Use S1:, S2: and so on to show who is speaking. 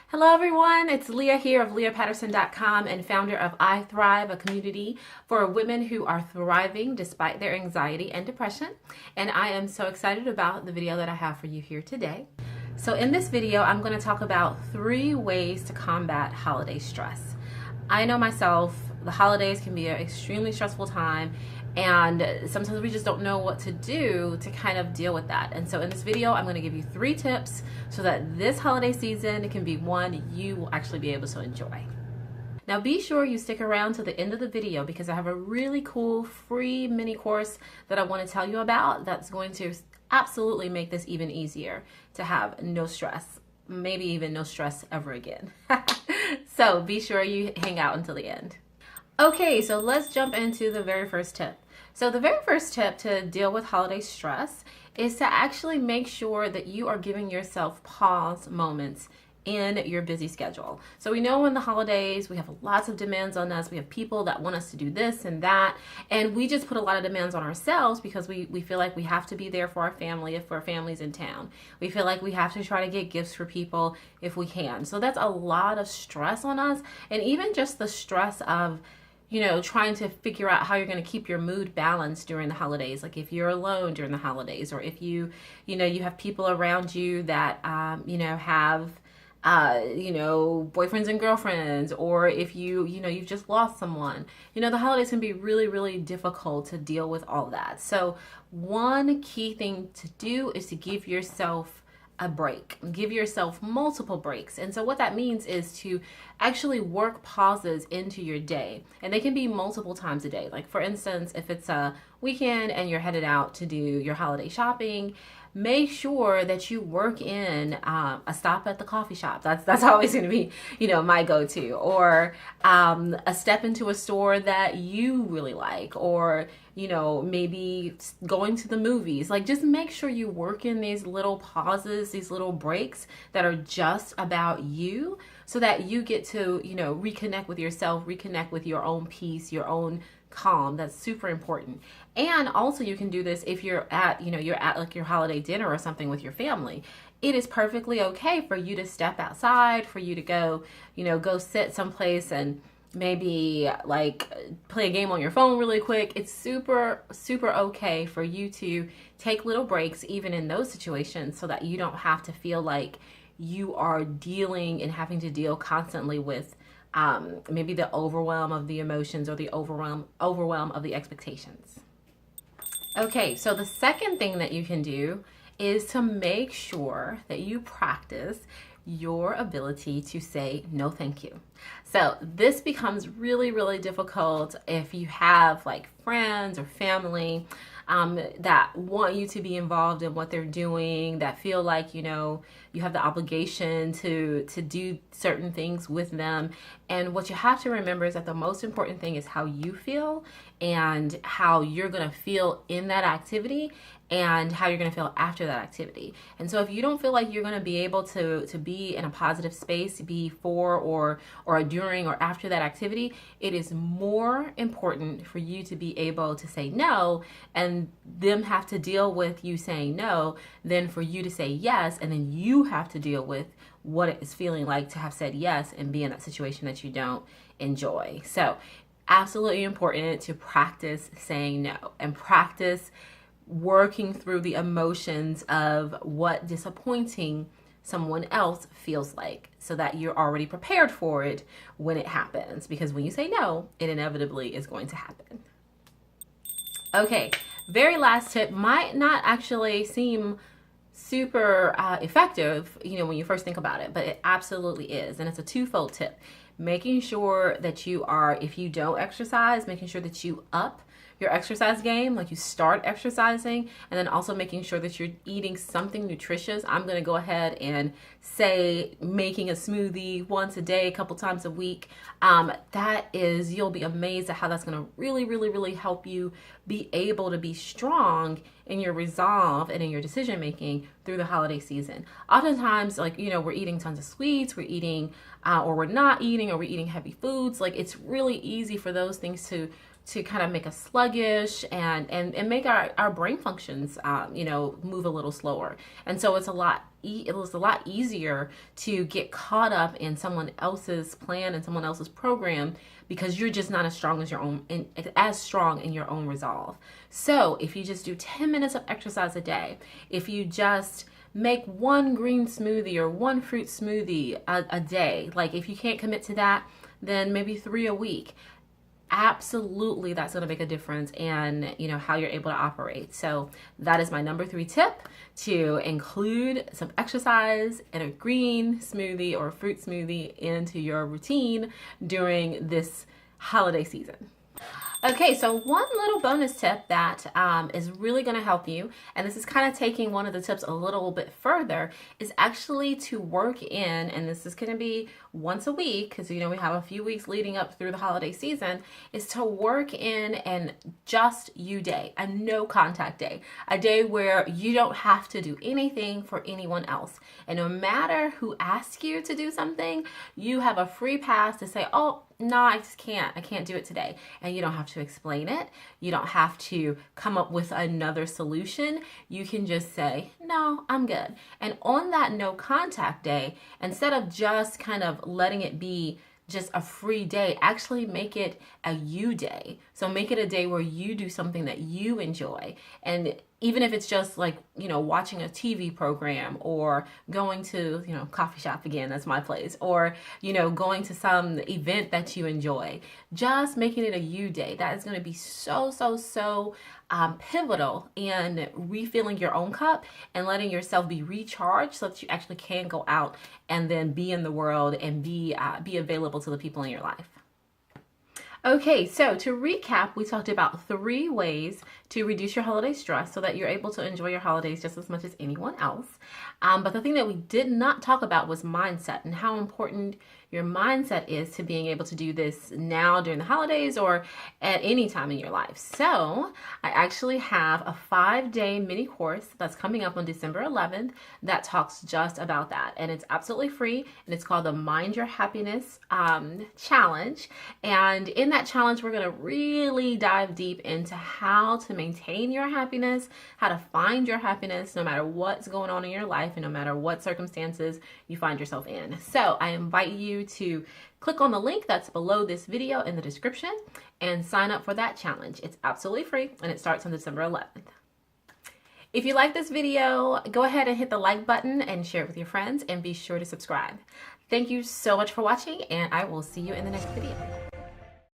S1: Hello everyone, it's Leah here of LeahPatterson.com and founder of I Thrive, a community for women who are thriving despite their anxiety and depression. And I am so excited about the video that I have for you here today. So in this video, I'm going to talk about 3 ways to combat holiday stress. I know myself, the holidays can be an extremely stressful time, and sometimes we just don't know what to do to kind of deal with that. And so in this video, I'm going to give you 3 tips so that this holiday season can be one you will actually be able to enjoy. Now be sure you stick around to the end of the video because I have a really cool free mini course that I want to tell you about that's going to absolutely make this even easier to have no stress, maybe even no stress ever again. So be sure you hang out until the end. Okay, so let's jump into the very first tip. So the very first tip to deal with holiday stress is to actually make sure that you are giving yourself pause moments in your busy schedule. So we know in the holidays, we have lots of demands on us. We have people that want us to do this and that. And we just put a lot of demands on ourselves because we feel like we have to be there for our family if our family's in town. We feel like we have to try to get gifts for people if we can. So that's a lot of stress on us. And even just the stress of trying to figure out how you're going to keep your mood balanced during the holidays. Like if you're alone during the holidays, or if you have people around you that, have, boyfriends and girlfriends, or if you've just lost someone, the holidays can be really, really difficult to deal with all that. So one key thing to do is to give yourself a break. Give yourself multiple breaks. And so what that means is to actually work pauses into your day. And they can be multiple times a day. Like for instance, if it's a weekend and you're headed out to do your holiday shopping, make sure that you work in a stop at the coffee shop. That's always going to be, my go-to. Or a step into a store that you really like, or maybe going to the movies. Like just make sure you work in these little pauses, these little breaks that are just about you, so that you get to, reconnect with yourself, reconnect with your own peace, your own calm. That's super important. And also you can do this if you're at like your holiday dinner or something with your family. It is perfectly okay for you to step outside, for you to go, go sit someplace and maybe like play a game on your phone really quick. It's super, super okay for you to take little breaks even in those situations, so that you don't have to feel like you are dealing and having to deal constantly with maybe the overwhelm of the emotions or the overwhelm of the expectations. Okay, so the second thing that you can do is to make sure that you practice your ability to say no thank you. So this becomes really, really difficult if you have like friends or family that want you to be involved in what they're doing, that feel like, you have the obligation to do certain things with them. And what you have to remember is that the most important thing is how you feel and how you're going to feel in that activity and how you're going to feel after that activity. And so if you don't feel like you're going to be able to be in a positive space before or during or after that activity, it is more important for you to be able to say no and them have to deal with you saying no than for you to say yes and then you have to deal with what it is feeling like to have said yes and be in that situation that you don't enjoy. So absolutely important to practice saying no and practice working through the emotions of what disappointing someone else feels like, so that you're already prepared for it when it happens, because when you say no, it inevitably is going to happen. Okay, very last tip might not actually seem super effective, when you first think about it, but it absolutely is. And it's a twofold tip. Making sure that you are, if you don't exercise, making sure that you up your exercise game, like you start exercising, and then also making sure that you're eating something nutritious. I'm going to go ahead and say making a smoothie once a day, a couple times a week. You'll be amazed at how that's going to really, really, really help you be able to be strong in your resolve and in your decision making through the holiday season. Oftentimes, we're eating tons of sweets, we're eating, or we're not eating, or we're eating heavy foods. Like it's really easy for those things to to kind of make us sluggish and make our brain functions, you know, move a little slower. And so it's a lot easier to get caught up in someone else's plan and someone else's program because you're just not as strong as your own, as strong in your own resolve. So if you just do 10 minutes of exercise a day, if you just make one green smoothie or one fruit smoothie a day, like if you can't commit to that, then maybe 3 a week. Absolutely, that's going to make a difference in, you know, how you're able to operate. So that is my number 3 tip, to include some exercise and a green smoothie or fruit smoothie into your routine during this holiday season. Okay, so one little bonus tip that is really going to help you, and this is kind of taking one of the tips a little bit further, is actually to work in, and this is going to be once a week, because you know we have a few weeks leading up through the holiday season, is to work in an just you day, a no contact day, a day where you don't have to do anything for anyone else. And no matter who asks you to do something, you have a free pass to say, oh, no, I just can't. I can't do it today. And you don't have to explain it. You don't have to come up with another solution. You can just say, no, I'm good. And on that no contact day, instead of just kind of letting it be just a free day, actually make it a you day. So make it a day where you do something that you enjoy. And even if it's just like, you know, watching a TV program or going to, you know, coffee shop again, that's my place, or, you know, going to some event that you enjoy, just making it a you day. That is going to be so pivotal in refilling your own cup and letting yourself be recharged so that you actually can go out and then be in the world and be available to the people in your life. Okay, so to recap, we talked about 3 ways to reduce your holiday stress so that you're able to enjoy your holidays just as much as anyone else. But the thing that we did not talk about was mindset and how important your mindset is to being able to do this now during the holidays or at any time in your life. So I actually have a 5-day mini course that's coming up on December 11th that talks just about that. And it's absolutely free, and it's called the Mind Your Happiness Challenge. And in that challenge, we're going to really dive deep into how to maintain your happiness, how to find your happiness no matter what's going on in your life and no matter what circumstances you find yourself in. So I invite you to click on the link that's below this video in the description and sign up for that challenge. It's absolutely free and it starts on December 11th. If you like this video, go ahead and hit the like button and share it with your friends, and be sure to subscribe. Thank you so much for watching, and I will see you in the next video.